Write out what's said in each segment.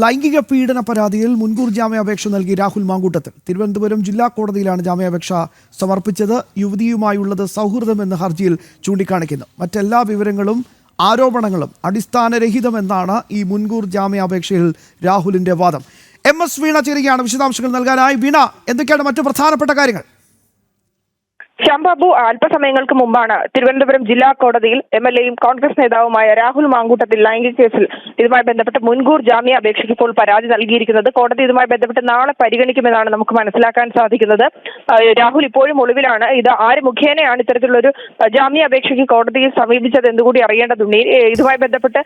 ലൈംഗിക പീഡന പരാതിയിൽ മുൻകൂർ ജാമ്യാപേക്ഷ നൽകി രാഹുൽ മാങ്കൂട്ടത്തിൽ. തിരുവനന്തപുരം ജില്ലാ കോടതിയിലാണ് ജാമ്യാപേക്ഷ സമർപ്പിച്ചത്. യുവതിയുമായുള്ളത് സൗഹൃദമെന്ന് ഹർജിയിൽ ചൂണ്ടിക്കാണിക്കുന്നു. മറ്റെല്ലാ വിവരങ്ങളും ആരോപണങ്ങളും അടിസ്ഥാനരഹിതമെന്നാണ് ഈ മുൻകൂർ ജാമ്യാപേക്ഷയിൽ രാഹുലിന്റെ വാദം. MS വീണ ചേരുകയാണ് വിശദാംശങ്ങൾ നൽകാനായി. വീണ, എന്തൊക്കെയാണ് മറ്റു പ്രധാനപ്പെട്ട കാര്യങ്ങൾ? ശ്യാംബാബു, അല്പസമയങ്ങൾക്ക് മുമ്പാണ് തിരുവനന്തപുരം ജില്ലാ കോടതിയിൽ MLA-യും കോൺഗ്രസ് നേതാവുമായ രാഹുൽ മാങ്കൂട്ടത്തിൽ ലൈംഗിക കേസിൽ ഇതുമായി ബന്ധപ്പെട്ട് മുൻകൂർ ജാമ്യാപേക്ഷയ്ക്ക് ഇപ്പോൾ പരാതി നൽകിയിരിക്കുന്നത്. കോടതി ഇതുമായി ബന്ധപ്പെട്ട് നാളെ പരിഗണിക്കുമെന്നാണ് നമുക്ക് മനസ്സിലാക്കാൻ സാധിക്കുന്നത്. രാഹുൽ ഇപ്പോഴും ഒളിവിലാണ്. ഇത് ആര് മുഖേനയാണ് ഇത്തരത്തിലുള്ളൊരു ജാമ്യാപേക്ഷയ്ക്ക് കോടതിയെ സമീപിച്ചത് എന്നുകൂടി അറിയേണ്ടതുണ്ട്. ഇതുമായി ബന്ധപ്പെട്ട്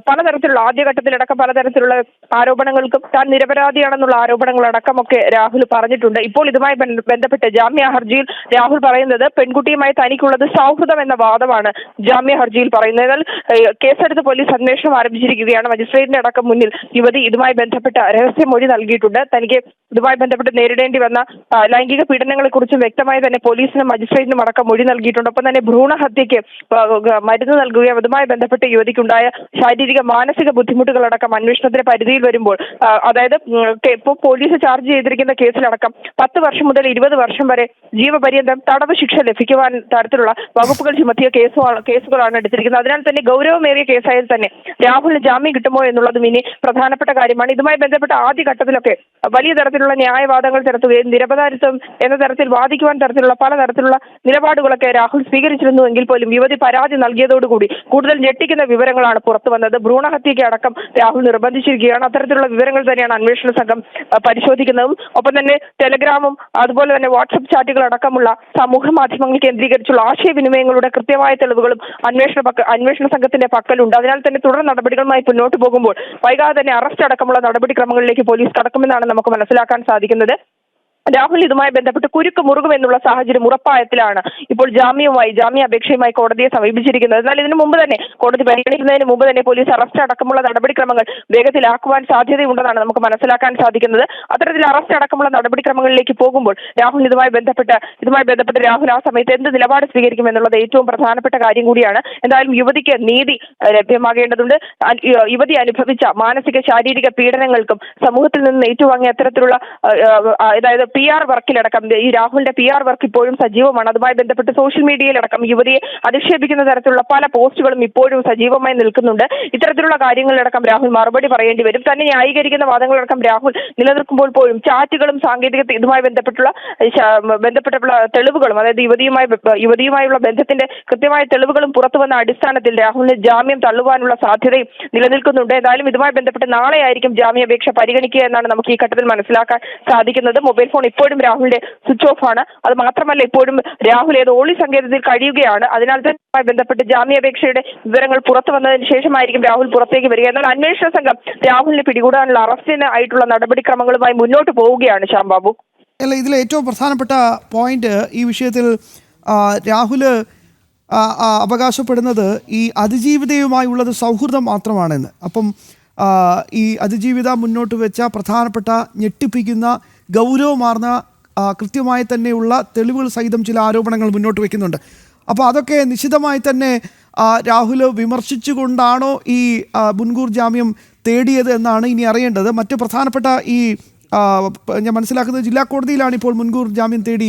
പലതരത്തിലുള്ള ആദ്യഘട്ടത്തിലടക്കം പലതരത്തിലുള്ള ആരോപണങ്ങൾക്കും താൻ നിരപരാധിയാണെന്നുള്ള ആരോപണങ്ങളടക്കമൊക്കെ രാഹുൽ പറഞ്ഞിട്ടുണ്ട്. ഇപ്പോൾ ഇതുമായി ബന്ധപ്പെട്ട് ജാമ്യ ഹർജിയിൽ രാഹുൽ പറയുന്നത് പെൺകുട്ടിയുമായി തനിക്കുള്ളത് സൗഹൃദം എന്ന വാദമാണ് ജാമ്യ ഹർജിയിൽ പറയുന്നത്. എന്നാൽ കേസെടുത്ത് പോലീസ് അന്വേഷണം ആരംഭിച്ചിരിക്കുകയാണ്. മജിസ്ട്രേറ്റിന്റെ അടക്കം മുന്നിൽ യുവതി ഇതുമായി ബന്ധപ്പെട്ട രഹസ്യമൊഴി നൽകിയിട്ടുണ്ട്. തനിക്ക് ഇതുമായി ബന്ധപ്പെട്ട് നേരിടേണ്ടി വന്ന ലൈംഗിക പീഡനങ്ങളെ കുറിച്ചും വ്യക്തമായി തന്നെ പോലീസിനും മജിസ്ട്രേറ്റിനും അടക്കം മൊഴി നൽകിയിട്ടുണ്ട്. ഒപ്പം തന്നെ ഭ്രൂണഹത്യയ്ക്ക് മരുന്ന് നൽകുകയും അതുമായി ബന്ധപ്പെട്ട് യുവതിക്കുണ്ടായ ശാരീരിക മാനസിക ബുദ്ധിമുട്ടുകളടക്കം അന്വേഷണത്തിന്റെ പരിധിയിൽ വരുമ്പോൾ, അതായത് ഇപ്പോൾ പോലീസ് ചാർജ് ചെയ്തിരിക്കുന്ന കേസിലടക്കം 10 വർഷം മുതൽ 20 വർഷം വരെ ജീവപര്യന്തം തടവ് ശിക്ഷ ലഭിക്കുവാൻ തരത്തിലുള്ള വകുപ്പുകൾ ചുമത്തിയ കേസുകളാണ് എടുത്തിരിക്കുന്നത്. അതിനാൽ തന്നെ ഗൗരവമേറിയ കേസായാൽ തന്നെ രാഹുലിന് ജാമ്യം കിട്ടുമോ എന്നുള്ളതും ഇനി പ്രധാനപ്പെട്ട കാര്യമാണ്. ഇതുമായി ബന്ധപ്പെട്ട ആദ്യഘട്ടത്തിലൊക്കെ വലിയ തരത്തിലുള്ള ന്യായവാദങ്ങൾ നടത്തുകയും നിരപരാധിത്വം എന്ന തരത്തിൽ വാദിക്കുവാൻ തരത്തിലുള്ള പലതരത്തിലുള്ള നിലപാടുകളൊക്കെ രാഹുൽ സ്വീകരിച്ചിരുന്നുവെങ്കിൽ പോലും യുവതി പരാതി നൽകിയതോടുകൂടി കൂടുതൽ ഞെട്ടിക്കുന്ന വിവരങ്ങളാണ് പുറത്തു വന്നത്. ഭ്രൂണഹത്യയ്ക്ക് അടക്കം രാഹുൽ നിർബന്ധിച്ചിരിക്കുകയാണ്. അത്തരത്തിലുള്ള വിവരങ്ങൾ തന്നെയാണ് അന്വേഷണ സംഘം പരിശോധിക്കുന്നതും. ഒപ്പം തന്നെ ടെലഗ്രാമും അതുപോലെ തന്നെ വാട്സപ്പ് ചാറ്റുകൾ അടക്കമുള്ള സമൂഹ മാധ്യമങ്ങൾ കേന്ദ്രീകരിച്ചുള്ള ആശയവിനിമയങ്ങളുടെ കൃത്യമായ തെളിവുകളും അന്വേഷണ സംഘത്തിന്റെ പക്കലുണ്ട്. അതിനാൽ തന്നെ തുടർ നടപടികളുമായി മുന്നോട്ട് പോകുമ്പോൾ വൈകാതെ തന്നെ അറസ്റ്റ് അടക്കമുള്ള നടപടിക്രമങ്ങളിലേക്ക് പോലീസ് കടക്കുമെന്നാണ് നമുക്ക് മനസ്സിലാക്കാൻ സാധിക്കുന്നത്. രാഹുൽ ഇതുമായി ബന്ധപ്പെട്ട് കുരുക്ക് മുറുകുമെന്നുള്ള സാഹചര്യം ഉറപ്പായത്തിലാണ് ഇപ്പോൾ ജാമ്യാപേക്ഷയുമായി കോടതിയെ സമീപിച്ചിരിക്കുന്നത്. എന്നാൽ ഇതിനു മുമ്പ് തന്നെ കോടതി പരിഗണിക്കുന്നതിന് മുമ്പ് തന്നെ പോലീസ് അറസ്റ്റ് അടക്കമുള്ള നടപടിക്രമങ്ങൾ വേഗത്തിലാക്കുവാൻ സാധ്യതയുണ്ടെന്നാണ് നമുക്ക് മനസ്സിലാക്കാൻ സാധിക്കുന്നത്. അത്തരത്തിൽ അറസ്റ്റ് അടക്കമുള്ള നടപടിക്രമങ്ങളിലേക്ക് പോകുമ്പോൾ രാഹുൽ ഇതുമായി ബന്ധപ്പെട്ട് രാഹുൽ ആ സമയത്ത് എന്ത് നിലപാട് സ്വീകരിക്കുമെന്നുള്ളത് ഏറ്റവും പ്രധാനപ്പെട്ട കാര്യം കൂടിയാണ്. എന്തായാലും യുവതിക്ക് നീതി ലഭ്യമാകേണ്ടതുണ്ട്. യുവതി അനുഭവിച്ച മാനസിക ശാരീരിക പീഡനങ്ങൾക്കും സമൂഹത്തിൽ നിന്ന് ഏറ്റുവാങ്ങിയ അത്തരത്തിലുള്ള അതായത് PR വർക്കിലടക്കം ഈ രാഹുലിന്റെ PR വർക്ക് ഇപ്പോഴും സജീവമാണ്. അതുമായി ബന്ധപ്പെട്ട് സോഷ്യൽ മീഡിയയിലടക്കം യുവതിയെ അധിക്ഷേപിക്കുന്ന തരത്തിലുള്ള പല പോസ്റ്റുകളും ഇപ്പോഴും സജീവമായി നിൽക്കുന്നുണ്ട്. ഇത്തരത്തിലുള്ള കാര്യങ്ങളിലടക്കം രാഹുൽ മറുപടി പറയേണ്ടി വരും. തന്നെ ന്യായീകരിക്കുന്ന വാദങ്ങളടക്കം രാഹുൽ നിലനിൽക്കുമ്പോൾ പോലും ചാറ്റുകളും സാങ്കേതിക ഇതുമായി ബന്ധപ്പെട്ടുള്ള തെളിവുകളും, അതായത് യുവതിയുമായുള്ള ബന്ധത്തിന്റെ കൃത്യമായ തെളിവുകളും പുറത്തു വന്ന അടിസ്ഥാനത്തിൽ രാഹുലിന് ജാമ്യം തള്ളുവാനുള്ള സാധ്യതയും നിലനിൽക്കുന്നുണ്ട്. എന്തായാലും ഇതുമായി ബന്ധപ്പെട്ട് നാളെയായിരിക്കും ജാമ്യാപേക്ഷ പരിഗണിക്കുക എന്നാണ് നമുക്ക് ഈ ഘട്ടത്തിൽ മനസ്സിലാക്കാൻ സാധിക്കുന്നത്. മൊബൈൽ ഫോൺ ഇപ്പോഴും രാഹുലിന്റെ സ്വിച്ച് ഓഫ് ആണ്. അത് മാത്രമല്ല ഇപ്പോഴും രാഹുൽ ഏതോ ഒളി സങ്കേതത്തിൽ കഴിയുകയാണ്. അതിനാൽ തന്നെ ബന്ധപ്പെട്ട് ജാമ്യാപേക്ഷയുടെ വിവരങ്ങൾ പുറത്തു വന്നതിന് ശേഷമായിരിക്കും രാഹുൽ പുറത്തേക്ക് വരിക. എന്നാൽ അന്വേഷണ സംഘം രാഹുലിനെ പിടികൂടാനുള്ള അറസ്റ്റിന് ആയിട്ടുള്ള നടപടിക്രമങ്ങളുമായി മുന്നോട്ട് പോവുകയാണ്. ശ്യാംബാബു, അല്ല, ഇതിലെ ഏറ്റവും പ്രധാനപ്പെട്ട പോയിന്റ് ഈ വിഷയത്തിൽ രാഹുല് അവകാശപ്പെടുന്നത് ഈ അതിജീവിതയുമായുള്ളത് സൗഹൃദം മാത്രമാണെന്ന്. അപ്പം ഈ അതിജീവിത മുന്നോട്ട് വെച്ച പ്രധാനപ്പെട്ട ഞെട്ടിപ്പിക്കുന്ന ഗൗരവമാർന്ന കൃത്യമായി തന്നെയുള്ള തെളിവുകൾ സഹിതം ചില ആരോപണങ്ങൾ മുന്നോട്ട് വയ്ക്കുന്നുണ്ട്. അപ്പോൾ അതൊക്കെ നിശിതമായി തന്നെ രാഹുൽ വിമർശിച്ചുകൊണ്ടാണോ ഈ മുൻകൂർ ജാമ്യം തേടിയത് എന്നാണ് ഇനി അറിയേണ്ടത്. മറ്റ് പ്രധാനപ്പെട്ട ഈ ഞാൻ മനസ്സിലാക്കുന്നത് ജില്ലാ കോടതിയിലാണ് ഇപ്പോൾ മുൻകൂർ ജാമ്യം തേടി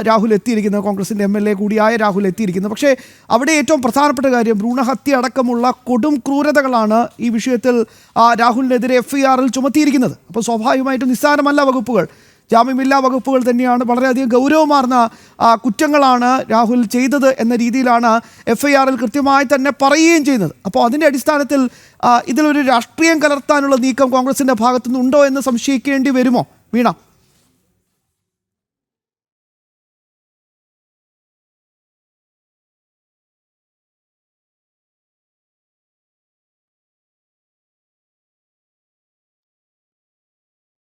രാഹുൽ എത്തിയിരിക്കുന്നത്. കോൺഗ്രസിൻ്റെ MLA കൂടിയായ രാഹുൽ എത്തിയിരിക്കുന്നത്. പക്ഷേ അവിടെ ഏറ്റവും പ്രധാനപ്പെട്ട കാര്യം ഭ്രൂണഹത്യ അടക്കമുള്ള കൊടും ക്രൂരതകളാണ് ഈ വിഷയത്തിൽ രാഹുലിനെതിരെ FIR-ൽ ചുമത്തിയിരിക്കുന്നത്. അപ്പോൾ സ്വാഭാവികമായിട്ടും നിസ്സാരമല്ല വകുപ്പുകൾ, ജാമ്യമില്ലാ വകുപ്പുകൾ തന്നെയാണ്. വളരെയധികം ഗൗരവമാർന്ന കുറ്റങ്ങളാണ് രാഹുൽ ചെയ്തത് എന്ന രീതിയിലാണ് FIR-ൽ കൃത്യമായി തന്നെ പറയുകയും ചെയ്യുന്നത്. അപ്പോൾ അതിൻ്റെ അടിസ്ഥാനത്തിൽ ഇതിലൊരു രാഷ്ട്രീയം കലർത്താനുള്ള നീക്കം കോൺഗ്രസിൻ്റെ ഭാഗത്തുനിന്ന് ഉണ്ടോ എന്ന് സംശയിക്കേണ്ടി വരുമോ വീണ?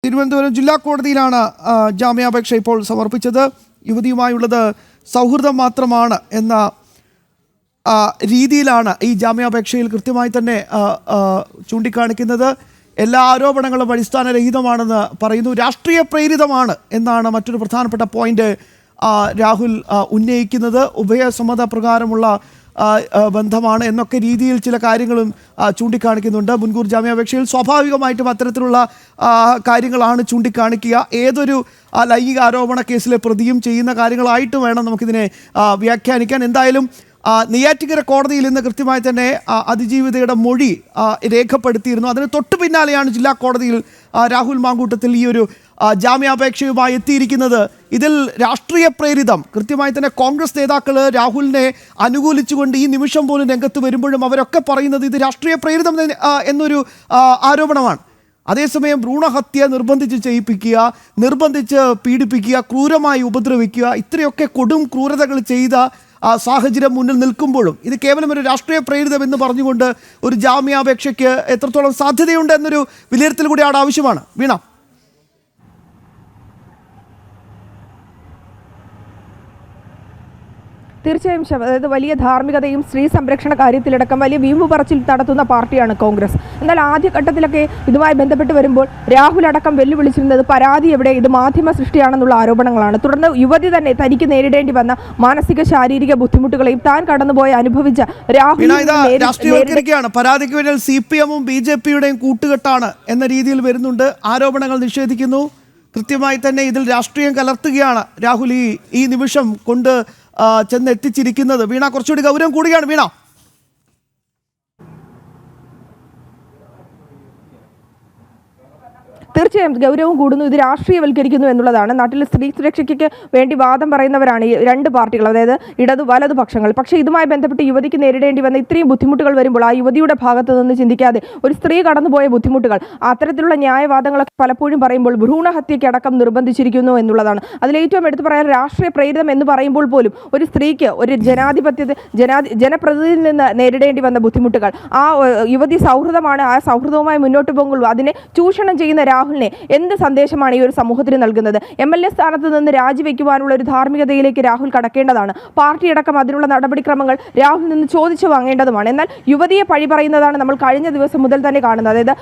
തിരുവനന്തപുരം ജില്ലാ കോടതിയിലാണ് ജാമ്യാപേക്ഷ ഇപ്പോൾ സമർപ്പിച്ചത്. യുവതിയുമായുള്ളത് സൗഹൃദം മാത്രമാണ് എന്ന രീതിയിലാണ് ഈ ജാമ്യാപേക്ഷയിൽ കൃത്യമായി തന്നെ ചൂണ്ടിക്കാണിക്കുന്നത്. എല്ലാ ആരോപണങ്ങളും അടിസ്ഥാനരഹിതമാണെന്ന് പറയുന്നു. രാഷ്ട്രീയ പ്രേരിതമാണ് എന്നാണ് മറ്റൊരു പ്രധാനപ്പെട്ട പോയിന്റ് രാഹുൽ ഉന്നയിക്കുന്നത്. ഉഭയസമ്മത പ്രകാരമുള്ള ബന്ധമാണ് എന്നൊക്കെ രീതിയിൽ ചില കാര്യങ്ങളും ചൂണ്ടിക്കാണിക്കുന്നുണ്ട്. മുൻകൂർ ജാമ്യാപേക്ഷയിൽ സ്വാഭാവികമായിട്ടും അത്തരത്തിലുള്ള കാര്യങ്ങളാണ് ചൂണ്ടിക്കാണിക്കുക. ഏതൊരു ലൈംഗിക ആരോപണ കേസിലെ പ്രതിയും ചെയ്യുന്ന കാര്യങ്ങളായിട്ട് വേണം നമുക്കിതിനെ വ്യാഖ്യാനിക്കാൻ. എന്തായാലും നെയ്യാറ്റിൻകര കോടതിയിൽ ഇന്ന് കൃത്യമായി തന്നെ അതിജീവിതയുടെ മൊഴി രേഖപ്പെടുത്തിയിരുന്നു. അതിന് തൊട്ടു പിന്നാലെയാണ് ജില്ലാ കോടതിയിൽ രാഹുൽ മാങ്കൂട്ടത്തിൽ ഈ ഒരു ജാമ്യാപേക്ഷയുമായി എത്തിയിരിക്കുന്നത്. ഇതിൽ രാഷ്ട്രീയ പ്രേരിതം കൃത്യമായി തന്നെ കോൺഗ്രസ് നേതാക്കൾ രാഹുലിനെ അനുകൂലിച്ചുകൊണ്ട് ഈ നിമിഷം പോലും രംഗത്ത് വരുമ്പോഴും അവരൊക്കെ പറയുന്നത് ഇത് രാഷ്ട്രീയ പ്രേരിതം എന്നൊരു ആരോപണമാണ്. അതേസമയം ഭ്രൂണഹത്യ നിർബന്ധിച്ച് ചെയ്യിപ്പിക്കുക, നിർബന്ധിച്ച് പീഡിപ്പിക്കുക, ക്രൂരമായി ഉപദ്രവിക്കുക, ഇത്രയൊക്കെ കൊടും ക്രൂരതകൾ ചെയ്ത സാഹചര്യം മുന്നിൽ നിൽക്കുമ്പോഴും ഇത് കേവലം ഒരു രാഷ്ട്രീയ പ്രേരിതം എന്ന് പറഞ്ഞുകൊണ്ട് ഒരു ജാമ്യാപേക്ഷയ്ക്ക് എത്രത്തോളം സാധ്യതയുണ്ട് എന്നൊരു വിലയിരുത്തൽ കൂടി അവിടെ ആവശ്യമാണ്. വീണ, തീർച്ചയായും അതായത് വലിയ ധാർമ്മികതയും സ്ത്രീ സംരക്ഷണ കാര്യത്തിലടക്കം വലിയ വീമ്പ് പറച്ചിൽ നടത്തുന്ന പാർട്ടിയാണ് കോൺഗ്രസ്. എന്നാൽ ആദ്യഘട്ടത്തിലൊക്കെ ഇതുമായി ബന്ധപ്പെട്ട് വരുമ്പോൾ രാഹുൽ അടക്കം വെല്ലുവിളിച്ചിരുന്നത് പരാതി എവിടെ, ഇത് മാധ്യമ സൃഷ്ടിയാണെന്നുള്ള ആരോപണങ്ങളാണ്. തുടർന്ന് യുവതി തന്നെ തനിക്ക് നേരിടേണ്ടി വന്ന മാനസിക ശാരീരിക ബുദ്ധിമുട്ടുകളെയും താൻ കടന്നുപോയി അനുഭവിച്ച രാഹുൽ പരാതിക്ക് വേണ്ടി CPM-ഉം BJP-യുടെയും കൂട്ടുകെട്ടാണ് എന്ന രീതിയിൽ വരുന്നുണ്ട്. ആരോപണങ്ങൾ നിഷേധിക്കുന്നു. കൃത്യമായി തന്നെ ഇതിൽ രാഷ്ട്രീയം കലർത്തുകയാണ് രാഹുൽ ഈ നിമിഷം കൊണ്ട് ചെന്നെത്തിച്ചിരിക്കുന്നത്. വീണ, കുറച്ചുകൂടി ഗൗരവം കൂടുകയാണ്. വീണ, തീർച്ചയായും ഗൗരവം കൂടുന്നു. ഇത് രാഷ്ട്രീയവൽക്കരിക്കുന്നു എന്നുള്ളതാണ്. നാട്ടിൽ സ്ത്രീ സുരക്ഷയ്ക്ക് വേണ്ടി വാദം പറയുന്നവരാണ് ഈ രണ്ട് പാർട്ടികൾ, അതായത് ഇടതു വലതു പക്ഷങ്ങൾ. പക്ഷേ ഇതുമായി ബന്ധപ്പെട്ട് യുവതിക്ക് നേരിടേണ്ടി വന്ന ഇത്രയും ബുദ്ധിമുട്ടുകൾ വരുമ്പോൾ ആ യുവതിയുടെ ഭാഗത്ത് നിന്ന് ചിന്തിക്കാതെ ഒരു സ്ത്രീ കടന്നുപോയ ബുദ്ധിമുട്ടുകൾ, അത്തരത്തിലുള്ള ന്യായവാദങ്ങളൊക്കെ പലപ്പോഴും പറയുമ്പോൾ ഭ്രൂണഹത്യയ്ക്ക് അടക്കം നിർബന്ധിച്ചിരിക്കുന്നു എന്നുള്ളതാണ്. അതിലേറ്റവും എടുത്തു പറയാൻ രാഷ്ട്രീയ പ്രേരിതം എന്ന് പറയുമ്പോൾ പോലും ഒരു സ്ത്രീക്ക് ഒരു ജനപ്രതിനിധിയിൽ നിന്ന് നേരിടേണ്ടി വന്ന ബുദ്ധിമുട്ടുകൾ, ആ യുവതി സൗഹൃദമാണ്, ആ സൗഹൃദവുമായി മുന്നോട്ട് പോകുമ്പോൾ അതിനെ ചൂഷണം ചെയ്യുന്ന രാഹുലിനെ എന്ത് സന്ദേശമാണ് ഈ ഒരു സമൂഹത്തിന് നൽകുന്നത്? MLA സ്ഥാനത്ത് നിന്ന് രാജിവെക്കുവാനുള്ള ഒരു ധാർമ്മികതയിലേക്ക് രാഹുൽ കടക്കേണ്ടതാണ്. പാർട്ടിയടക്കം അതിനുള്ള നടപടിക്രമങ്ങൾ രാഹുൽ നിന്ന് ചോദിച്ചു വാങ്ങേണ്ടതുമാണ്. എന്നാൽ യുവതിയെ പഴി പറയുന്നതാണ് നമ്മൾ കഴിഞ്ഞ ദിവസം മുതൽ തന്നെ കാണുന്നത്. അതായത്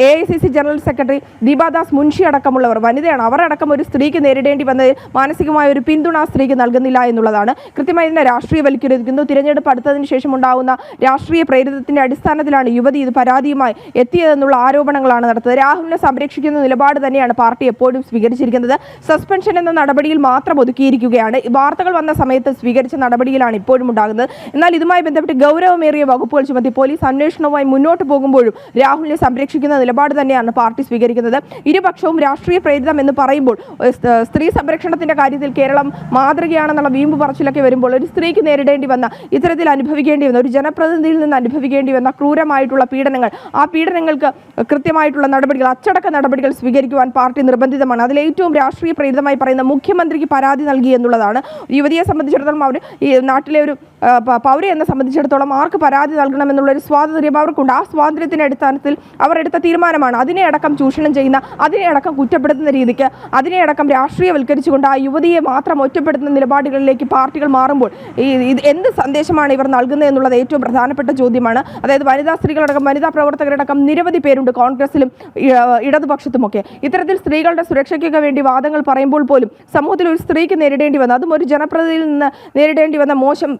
AICC general secretary Deepa Das Munshi അടക്കമുള്ളവർ, വനിതയാണ്, അവർ അടക്കം ഒരു സ്ത്രീക്ക് നേരിടേണ്ടി വന്നതിൽ മാനസികമായ ഒരു പിന്തുണ ആ സ്ത്രീക്ക് നൽകുന്നില്ല എന്നുള്ളതാണ്. കൃത്യമായി ഇതിനെ രാഷ്ട്രീയവൽക്കരിക്കുന്നു. തിരഞ്ഞെടുപ്പ് അടുത്തതിന് ശേഷം ഉണ്ടാകുന്ന രാഷ്ട്രീയ പ്രേരിതത്തിന്റെ അടിസ്ഥാനത്തിലാണ് യുവതി ഇത് പരാതിയുമായി എത്തിയതെന്നുള്ള ആരോപണങ്ങളാണ് നടത്തുന്നത്. രാഹുലിനെ സംരക്ഷിക്കുന്ന നിലപാട് തന്നെയാണ് പാർട്ടി എപ്പോഴും സ്വീകരിച്ചിരിക്കുന്നത്. സസ്പെൻഷൻ എന്ന നടപടിയിൽ മാത്രം ഒതുക്കിയിരിക്കുകയാണ്. വാർത്തകൾ വന്ന സമയത്ത് സ്വീകരിച്ച നടപടിയിലാണ് ഇപ്പോഴും ഉണ്ടാകുന്നത്. എന്നാൽ ഇതുമായി ബന്ധപ്പെട്ട് ഗൗരവമേറിയ വകുപ്പുകൾ ചുമത്തി പോലീസ് അന്വേഷണവുമായി മുന്നോട്ട് പോകുമ്പോഴും രാഹുലിനെ സംരക്ഷിക്കുന്ന നിലപാട് തന്നെയാണ് പാർട്ടി സ്വീകരിക്കുന്നത്. ഇരുപക്ഷവും രാഷ്ട്രീയ പ്രേരിതം എന്ന് പറയുമ്പോൾ സ്ത്രീ സംരക്ഷണത്തിന്റെ കാര്യത്തിൽ കേരളം മാതൃകയാണെന്നുള്ള വീമ്പ് പറച്ചിലൊക്കെ വരുമ്പോൾ ഒരു സ്ത്രീക്ക് നേരിടേണ്ടി വന്ന, ഇത്തരത്തിൽ അനുഭവിക്കേണ്ടി വന്ന, ഒരു ജനപ്രതിനിധിയിൽ നിന്ന് അനുഭവിക്കേണ്ടി വന്ന ക്രൂരമായിട്ടുള്ള പീഡനങ്ങൾ, ആ പീഡനങ്ങൾക്ക് കൃത്യമായിട്ടുള്ള നടപടികൾ, അച്ചടക്ക നടപടികൾ സ്വീകരിക്കുവാൻ പാർട്ടി നിർബന്ധിതമാണ്. അതിലേറ്റവും രാഷ്ട്രീയ പ്രേരിതമായി പറയുന്ന മുഖ്യമന്ത്രിക്ക് പരാതി നൽകി എന്നുള്ളതാണ്. യുവതിയെ സംബന്ധിച്ചിടത്തോളം അവർ ഈ നാട്ടിലെ ഒരു പൗരയെ എന്നെ സംബന്ധിച്ചിടത്തോളം ആർക്ക് പരാതി നൽകണമെന്നുള്ളൊരു സ്വാതന്ത്ര്യം അവർക്കുണ്ട്. ആ സ്വാതന്ത്ര്യത്തിൻ്റെ അടിസ്ഥാനത്തിൽ അവർ എടുത്ത തീരുമാനമാണ്. അതിനെ അടക്കം ചൂഷണം ചെയ്യുന്ന, അതിനെ അടക്കം കുറ്റപ്പെടുത്തുന്ന രീതിക്ക്, അതിനെ അടക്കം രാഷ്ട്രീയവൽക്കരിച്ചുകൊണ്ട് ആ യുവതിയെ മാത്രം ഒറ്റപ്പെടുത്തുന്ന നിലപാടുകളിലേക്ക് പാർട്ടികൾ മാറുമ്പോൾ ഇത് എന്ത് സന്ദേശമാണ് ഇവർ നൽകുന്നത് എന്നുള്ളത് ഏറ്റവും പ്രധാനപ്പെട്ട ചോദ്യമാണ്. അതായത് വനിതാ സ്ത്രീകളടക്കം, വനിതാ പ്രവർത്തകരടക്കം നിരവധി പേരുണ്ട് കോൺഗ്രസിലും ഇടതുപക്ഷത്തുമൊക്കെ. ഇത്തരത്തിൽ സ്ത്രീകളുടെ സുരക്ഷയ്ക്കൊക്കെ വേണ്ടി വാദങ്ങൾ പറയുമ്പോൾ പോലും സമൂഹത്തിൽ ഒരു സ്ത്രീക്ക് നേരിടേണ്ടി വന്ന, അതും ഒരു ജനപ്രതിനിധിയിൽ നിന്ന് നേരിടേണ്ടി വന്ന മോശം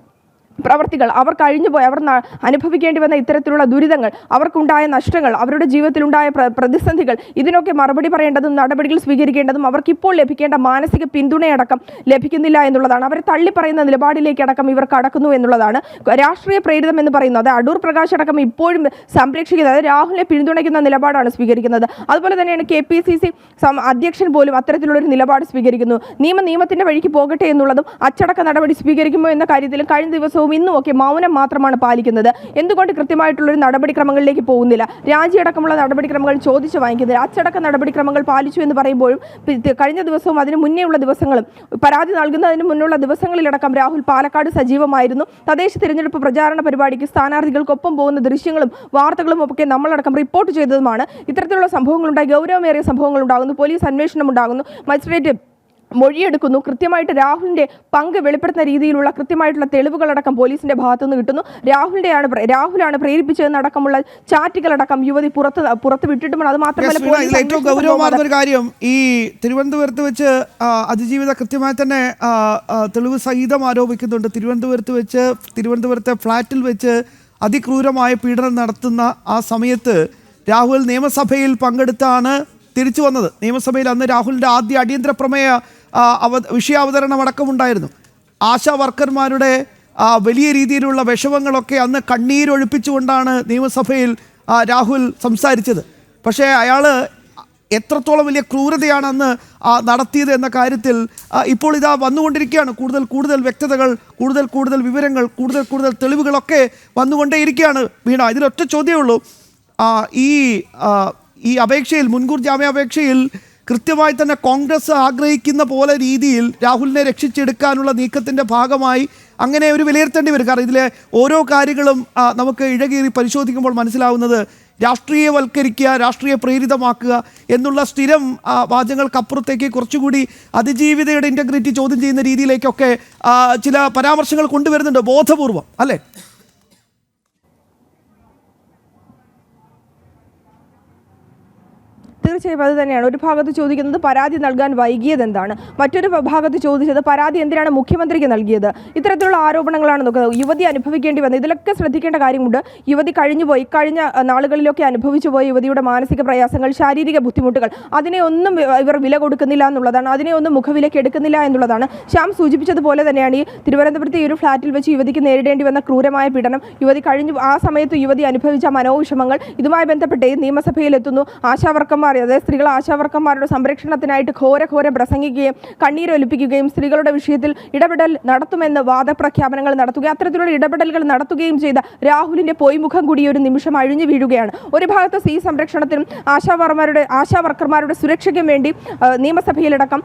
പ്രവർത്തികൾ, അവർ കഴിഞ്ഞുപോയി, അവർ അനുഭവിക്കേണ്ടി വന്ന ഇത്തരത്തിലുള്ള ദുരിതങ്ങൾ, അവർക്കുണ്ടായ നഷ്ടങ്ങൾ, അവരുടെ ജീവിതത്തിലുണ്ടായ പ്രതിസന്ധികൾ, ഇതിനൊക്കെ മറുപടി പറയേണ്ടതും നടപടികൾ സ്വീകരിക്കേണ്ടതും അവർക്കിപ്പോൾ ലഭിക്കേണ്ട മാനസിക പിന്തുണയടക്കം ലഭിക്കുന്നില്ല എന്നുള്ളതാണ്. അവരെ തള്ളിപ്പറയുന്ന നിലപാടിലേക്ക് അടക്കം ഇവർ കടക്കുന്നു എന്നുള്ളതാണ്. രാഷ്ട്രീയ പ്രേരിതം എന്ന് പറയുന്നത് അടൂർ പ്രകാശ് അടക്കം ഇപ്പോഴും സംരക്ഷിക്കുന്നത്, രാഹുലിനെ പിന്തുണയ്ക്കുന്ന നിലപാടാണ് സ്വീകരിക്കുന്നത്. അതുപോലെ തന്നെയാണ് KPCC അധ്യക്ഷൻ പോലും അത്തരത്തിലുള്ളൊരു നിലപാട് സ്വീകരിക്കുന്നു. നിയമത്തിന്റെ വഴിക്ക് പോകട്ടെ എന്നുള്ളതും അച്ചടക്ക നടപടി സ്വീകരിക്കുമോ എന്ന കാര്യത്തിലും കഴിഞ്ഞ ദിവസവും ഇന്നുമൊക്കെ മൗനം മാത്രമാണ് പാലിക്കുന്നത്. എന്തുകൊണ്ട് കൃത്യമായിട്ടുള്ളൊരു നടപടിക്രമങ്ങളിലേക്ക് പോകുന്നില്ല? രാജിയടക്കമുള്ള നടപടിക്രമങ്ങൾ ചോദിച്ചു വാങ്ങിക്കുന്നില്ല. അച്ചടക്ക നടപടിക്രമങ്ങൾ പാലിച്ചു എന്ന് പറയുമ്പോഴും കഴിഞ്ഞ ദിവസവും അതിന് മുന്നേയുള്ള ദിവസങ്ങളും, പരാതി നൽകുന്നതിന് മുന്നുള്ള ദിവസങ്ങളിലടക്കം രാഹുൽ പാലക്കാട് സജീവമായിരുന്നു. തദ്ദേശ തിരഞ്ഞെടുപ്പ് പ്രചാരണ പരിപാടിക്ക് സ്ഥാനാർത്ഥികൾക്കൊപ്പം പോകുന്ന ദൃശ്യങ്ങളും വാർത്തകളും ഒക്കെ നമ്മളടക്കം റിപ്പോർട്ട് ചെയ്തതുമാണ്. ഇത്തരത്തിലുള്ള സംഭവങ്ങളുണ്ടായി, ഗൗരവമേറിയ സംഭവങ്ങൾ ഉണ്ടാകുന്നു, പോലീസ് അന്വേഷണം ഉണ്ടാകുന്നു, മജിസ്ട്രേറ്റ് മൊഴിയെടുക്കുന്നു. കൃത്യമായിട്ട് രാഹുലിന്റെ പങ്ക് വെളിപ്പെടുത്തുന്ന രീതിയിലുള്ള കൃത്യമായിട്ടുള്ള തെളിവുകളടക്കം പോലീസിന്റെ ഭാഗത്തുനിന്ന് കിട്ടുന്നു. രാഹുലാണ് പ്രേരിപ്പിച്ചതെന്നടക്കമുള്ള ചാറ്റുകളടക്കം യുവതി പുറത്ത് വിട്ടിട്ടുമാണ്. അത് മാത്രമല്ല, ഏറ്റവും ഗൗരവമാർന്ന ഒരു കാര്യം, ഈ തിരുവനന്തപുരത്ത് വെച്ച് അതിജീവിത കൃത്യമായി തന്നെ തെളിവ് സഹിതം ആരോപിക്കുന്നുണ്ട്. തിരുവനന്തപുരത്തെ ഫ്ളാറ്റിൽ വെച്ച് അതിക്രൂരമായ പീഡനം നടത്തുന്ന ആ സമയത്ത് രാഹുൽ നിയമസഭയിൽ പങ്കെടുത്താണ് തിരിച്ചു വന്നത്. നിയമസഭയിൽ അന്ന് രാഹുലിൻ്റെ ആദ്യ അടിയന്തര പ്രമേയ വിഷയാവതരണം അടക്കമുണ്ടായിരുന്നു. ആശാ വർക്കർമാരുടെ വലിയ രീതിയിലുള്ള വിഷമങ്ങളൊക്കെ അന്ന് കണ്ണീരൊഴിപ്പിച്ചുകൊണ്ടാണ് നിയമസഭയിൽ രാഹുൽ സംസാരിച്ചത്. പക്ഷേ അയാൾ എത്രത്തോളം വലിയ ക്രൂരതയാണ് അന്ന് നടത്തിയത് എന്ന കാര്യത്തിൽ ഇപ്പോൾ ഇതാ വന്നുകൊണ്ടിരിക്കുകയാണ്. കൂടുതൽ വ്യക്തതകൾ, കൂടുതൽ വിവരങ്ങൾ, കൂടുതൽ തെളിവുകളൊക്കെ വന്നുകൊണ്ടേയിരിക്കുകയാണ്. വീണ, ഇതിലൊറ്റ ചോദ്യമേ ഉള്ളൂ. ഈ അപേക്ഷയിൽ, മുൻകൂർ ജാമ്യാപേക്ഷയിൽ കൃത്യമായി തന്നെ കോൺഗ്രസ് ആഗ്രഹിക്കുന്ന പോലെ രീതിയിൽ രാഹുലിനെ രക്ഷിച്ചെടുക്കാനുള്ള നീക്കത്തിൻ്റെ ഭാഗമായി അങ്ങനെ ഒരു വിലയിരുത്തേണ്ടി വരും. കാരണം ഇതിലെ ഓരോ കാര്യങ്ങളും നമുക്ക് ഇഴകീറി പരിശോധിക്കുമ്പോൾ മനസ്സിലാവുന്നത് രാഷ്ട്രീയവൽക്കരിക്കുക, രാഷ്ട്രീയ പ്രേരിതമാക്കുക എന്നുള്ള സ്ഥിരം വാചകങ്ങൾക്കപ്പുറത്തേക്ക് കുറച്ചുകൂടി അതിജീവിതയുടെ ഇൻറ്റഗ്രിറ്റി ചോദ്യം ചെയ്യുന്ന രീതിയിലേക്കൊക്കെ ചില പരാമർശങ്ങൾ കൊണ്ടുവരുന്നുണ്ട് ബോധപൂർവം, അല്ലേ? തീർച്ചയായും അത് തന്നെയാണ്. ഒരു ഭാഗത്ത് ചോദിക്കുന്നത് പരാതി നൽകാൻ വൈകിയത് എന്താണ്, മറ്റൊരു ഭാഗത്ത് ചോദിച്ചത് പരാതി എന്തിനാണ് മുഖ്യമന്ത്രിക്ക് നൽകിയത്. ഇത്തരത്തിലുള്ള ആരോപണങ്ങളാണ് നോക്കുന്നത്. യുവതി അനുഭവിക്കേണ്ടി വന്നത്, ഇതിലൊക്കെ ശ്രദ്ധിക്കേണ്ട കാര്യമുണ്ട്. യുവതി കഴിഞ്ഞ നാളുകളിലൊക്കെ അനുഭവിച്ചു പോയ യുവതിയുടെ മാനസിക പ്രയാസങ്ങൾ, ശാരീരിക ബുദ്ധിമുട്ടുകൾ, അതിനെ ഒന്നും ഇവർ വില കൊടുക്കുന്നില്ല എന്നുള്ളതാണ്. അതിനെ ഒന്നും മുഖവിലേക്ക് എടുക്കുന്നില്ല എന്നുള്ളതാണ്. ശ്യാം സൂചിപ്പിച്ചതുപോലെ തന്നെയാണ് ഈ തിരുവനന്തപുരത്തെ ഈ ഒരു ഫ്ളാറ്റിൽ വെച്ച് യുവതിക്ക് നേരിടേണ്ടി വന്ന ക്രൂരമായ പീഡനം, ആ സമയത്ത് യുവതി അനുഭവിച്ച മനോവിഷമങ്ങൾ, ഇതുമായി ബന്ധപ്പെട്ട് നിയമസഭയിലെത്തുന്നു. ആശാവർക്കന്മാർ, അതായത് സ്ത്രീകൾ ആശാവർക്കന്മാരുടെ സംരക്ഷണത്തിനായിട്ട് ഘോര പ്രസംഗിക്കുകയും കണ്ണീരൊലിപ്പിക്കുകയും സ്ത്രീകളുടെ വിഷയത്തിൽ ഇടപെടൽ നടത്തുമെന്ന് വാദപ്രഖ്യാപനങ്ങൾ നടത്തുകയും അത്തരത്തിലുള്ള ഇടപെടലുകൾ നടത്തുകയും ചെയ്ത രാഹുലിന്റെ പൊയ്മുഖം കൂടി ഒരു നിമിഷം അഴിഞ്ഞു വീഴുകയാണ്. ഒരു ഭാഗത്ത് സ്ത്രീ സംരക്ഷണത്തിനും ആശാവർക്കർമാരുടെ സുരക്ഷയ്ക്കും വേണ്ടി നിയമസഭയിലടക്കം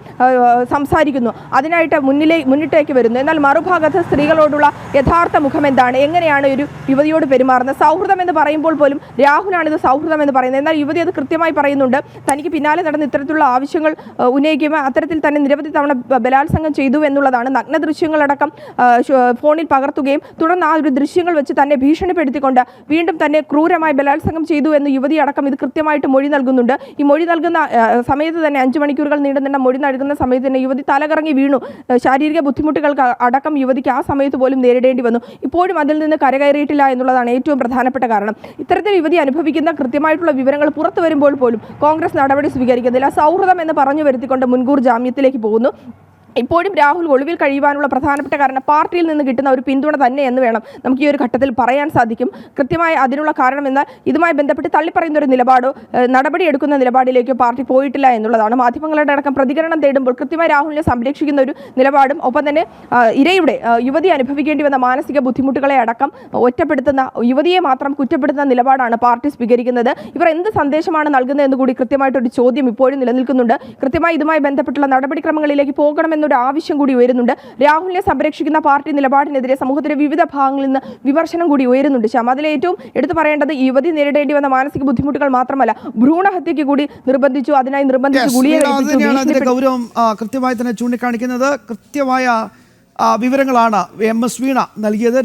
സംസാരിക്കുന്നു, അതിനായിട്ട് മുന്നിട്ടേക്ക് വരുന്നു. എന്നാൽ മറുഭാഗത്ത് സ്ത്രീകളോടുള്ള യഥാർത്ഥ മുഖം എന്താണ്, എങ്ങനെയാണ് ഒരു യുവതിയോട് പെരുമാറുന്നത്? സൗഹൃദം എന്ന് പറയുമ്പോൾ പോലും രാഹുലാണിത് സൗഹൃദം എന്ന് പറയുന്നത്. എന്നാൽ യുവതി അത് കൃത്യമായി പറയുന്നുണ്ട്. തനിക്ക് പിന്നാലെ നടന്ന് ഇത്തരത്തിലുള്ള ആവശ്യങ്ങൾ ഉന്നയിക്കുമ്പോൾ അത്തരത്തിൽ തന്നെ നിരവധി തവണ ബലാത്സംഗം ചെയ്തു എന്നുള്ളതാണ്. നഗ്ന ദൃശ്യങ്ങളടക്കം ഫോണിൽ പകർത്തുകയും തുടർന്ന് ആ ഒരു ദൃശ്യങ്ങൾ വെച്ച് തന്നെ ഭീഷണിപ്പെടുത്തിക്കൊണ്ട് വീണ്ടും തന്നെ ക്രൂരമായി ബലാത്സംഗം ചെയ്തു എന്ന് യുവതി അടക്കം ഇത് കൃത്യമായിട്ട് മൊഴി നൽകുന്നുണ്ട്. ഈ മൊഴി നൽകുന്ന സമയത്ത് തന്നെ 5 മണിക്കൂറുകൾ നീണ്ടുനിന്ന മൊഴി നൽകുന്ന സമയത്ത് തന്നെ യുവതി തലകറങ്ങി വീണു. ശാരീരിക ബുദ്ധിമുട്ടുകൾക്ക് അടക്കം യുവതിക്ക് ആ സമയത്ത് പോലും നേരിടേണ്ടി വന്നു. ഇപ്പോഴും അതിൽ നിന്ന് കരകയറിയിട്ടില്ല എന്നുള്ളതാണ് ഏറ്റവും പ്രധാനപ്പെട്ട കാരണം. ഇത്തരത്തിൽ യുവതി അനുഭവിക്കുന്ന കൃത്യമായിട്ടുള്ള വിവരങ്ങൾ പുറത്തു വരുമ്പോൾ പോലും കോൺഗ്രസ് നടപടി സ്വീകരിക്കുന്നില്ല. സൗഹൃദം എന്ന് പറഞ്ഞു വരുത്തിക്കൊണ്ട് മുൻകൂർ ജാമ്യത്തിലേക്ക് പോകുന്നു. ഇപ്പോഴും രാഹുൽ ഒളിവിൽ കഴിയുവാനുള്ള പ്രധാനപ്പെട്ട കാരണം പാർട്ടിയിൽ നിന്ന് കിട്ടുന്ന ഒരു പിന്തുണ തന്നെ എന്ന് വേണം നമുക്ക് ഈ ഒരു ഘട്ടത്തിൽ പറയാൻ സാധിക്കും. കൃത്യമായി അതിനുള്ള കാരണം എന്നാൽ ഇതുമായി ബന്ധപ്പെട്ട് തള്ളിപ്പറയുന്ന ഒരു നിലപാടോ നടപടിയെടുക്കുന്ന നിലപാടിലേക്കോ പാർട്ടി പോയിട്ടില്ല എന്നുള്ളതാണ്. മാധ്യമങ്ങളുടെ അടക്കം പ്രതികരണം തേടുമ്പോൾ കൃത്യമായി രാഹുലിനെ സംരക്ഷിക്കുന്ന ഒരു നിലപാടും ഒപ്പം തന്നെ ഇരയുടെ യുവതി അനുഭവിക്കേണ്ടി വന്ന മാനസിക ബുദ്ധിമുട്ടുകളെ അടക്കം ഒറ്റപ്പെടുത്തുന്ന, യുവതിയെ മാത്രം കുറ്റപ്പെടുത്തുന്ന നിലപാടാണ് പാർട്ടി സ്വീകരിക്കുന്നത്. ഇവർ എന്ത് സന്ദേശമാണ് നൽകുന്നത് എന്ന് കൂടി കൃത്യമായിട്ടൊരു ചോദ്യം ഇപ്പോഴും നിലനിൽക്കുന്നുണ്ട്. കൃത്യമായി ഇതുമായി ബന്ധപ്പെട്ടുള്ള നടപടിക്രമങ്ങളിലേക്ക് പോകണമെന്ന് എന്നൊരു ആവശ്യം കൂടി ഉയരുന്നുണ്ട്. രാഹുലിനെ സംരക്ഷിക്കുന്ന പാർട്ടി നിലപാടിനെതിരെ സമൂഹത്തിന്റെ വിവിധ ഭാഗങ്ങളിൽ നിന്ന് വിമർശനം കൂടി ഉയരുന്നുണ്ട്. ശ്യാം, അതിൽ ഏറ്റവും എടുത്തു പറയേണ്ടത് യുവതി നേരിടേണ്ടി വന്ന മാനസിക ബുദ്ധിമുട്ടുകൾ മാത്രമല്ല, ഭ്രൂണഹത്യയ്ക്ക് കൂടി നിർബന്ധിച്ചു, അതിനായി നിർബന്ധിച്ചു ഗുളിക ഗൗരവം കൃത്യമായി തന്നെ ചൂണ്ടിക്കാണിക്കുന്നത്. കൃത്യമായ വിവരങ്ങളാണ് MS വീണ നൽകിയത്.